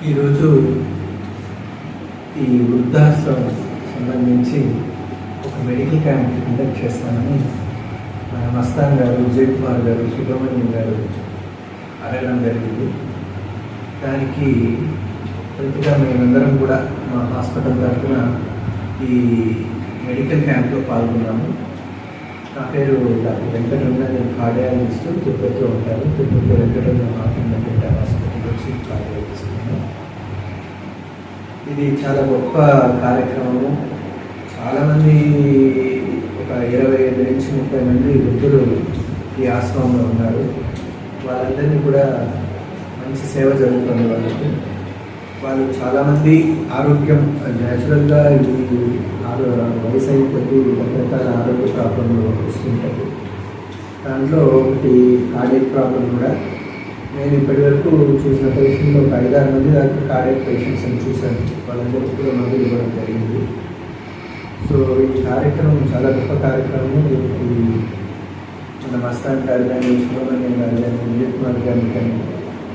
ఈరోజు ఈ వృద్ధాశ్రమం సంబంధించి ఒక మెడికల్ క్యాంప్ కండక్ట్ చేస్తానని మన మస్తాన్ గారు, విజయ్ కుమార్ గారు, సుబ్రహ్మణ్యం గారు అడగడం జరిగింది. దానికి ప్రతిగా మేమందరం కూడా మా హాస్పిటల్ తరఫున ఈ మెడికల్ క్యాంప్లో పాల్గొన్నాము. నా పేరు డాక్టర్ వెంకటరమణ. నేను కార్డియాలజిస్ట్, తిరుపతిలో ఉంటాను. తిరుపతిలో వెంకటరమణ హాస్పిటల్లో చీఫ్ కార్డియాలజిస్ట్. ఇది చాలా గొప్ప కార్యక్రమము. చాలామంది ఒక 25 నుంచి 30 మంది వృద్ధులు ఈ ఆశ్రమంలో ఉన్నారు. వాళ్ళందరినీ కూడా మంచి సేవ జరుగుతుంది వాళ్ళకి. వాళ్ళు చాలామంది ఆరోగ్యం న్యాచురల్గా వయసు అయిపోయి రకరకాల ఆరోగ్య ప్రాబ్లంలు వస్తుంటాయి. దాంట్లో ఒకటి కార్డియక్ ప్రాబ్లం కూడా. నేను ఇప్పటివరకు చూసిన పేషెంట్లో ఒక 5-6 మంది దాకా కార్డియక్ పేషెంట్స్ అని చూశాను. వాళ్ళందరికీ కూడా మందులు ఇవ్వడం జరిగింది. సో ఈ కార్యక్రమం చాలా గొప్ప కార్యక్రమం. ఈ మన మస్తాన్ గారు కానీ, సుబ్రహ్మణ్యం గారు కానీ, విజయ్ కుమార్ గారిని కానీ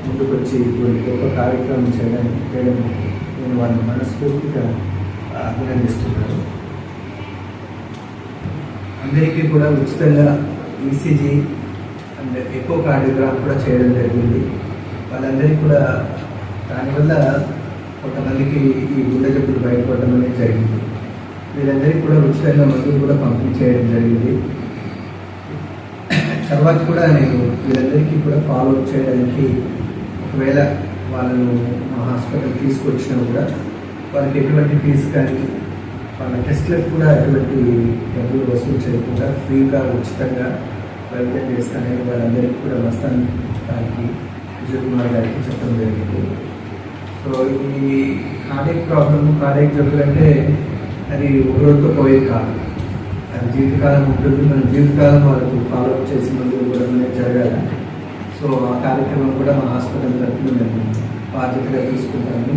ముందుకు వచ్చి ఇటువంటి గొప్ప కార్యక్రమం చేయడం నేను వాళ్ళని మనస్ఫూర్తిగా అభినందిస్తున్నాను. అందరికీ కూడా ఉచితంగా ఈసీజీ అండ్ ఎకో కార్డియోగ్రామ్ కూడా చేయడం జరిగింది. వాళ్ళందరికీ కూడా దానివల్ల కొంతమందికి ఈ గుండె జబ్బులు బయటపడడం అనేది జరిగింది. వీళ్ళందరికీ కూడా ఉచితంగా మందులు కూడా పంపిణీ చేయడం జరిగింది. తర్వాత కూడా నేను వీళ్ళందరికీ కూడా ఫాలోఅప్ చేయడానికి, ఒకవేళ వాళ్ళను మా హాస్పిటల్ తీసుకొచ్చినా కూడా వాళ్ళకి ఎటువంటి ఫీజు కానీ, వాళ్ళ టెస్ట్లకు కూడా ఎటువంటి డబ్బులు వసూలు చేయకుండా ఫ్రీగా ఉచితంగా వైద్యం చేస్తానని వాళ్ళందరికీ కూడా మస్తాన్ గారికి, విజయ్ కుమార్ గారికి చెప్పడం జరిగింది. సో ఈ కార్డియక్ ప్రాబ్లమ్, కార్డియక్ జబ్బులు అంటే అది ఒక రోజుతో పోయేది కాదు. అది జీవితకాలం ఉంటుంది. మన జీవితకాలం వాళ్ళకి ఫాలోఅప్ చేసి మందులు కూడా అనేది జరగాలి. సో ఆ కార్యక్రమం కూడా మా హాస్పిటల్ తరఫున మేము బాధ్యతగా తీసుకుంటాము.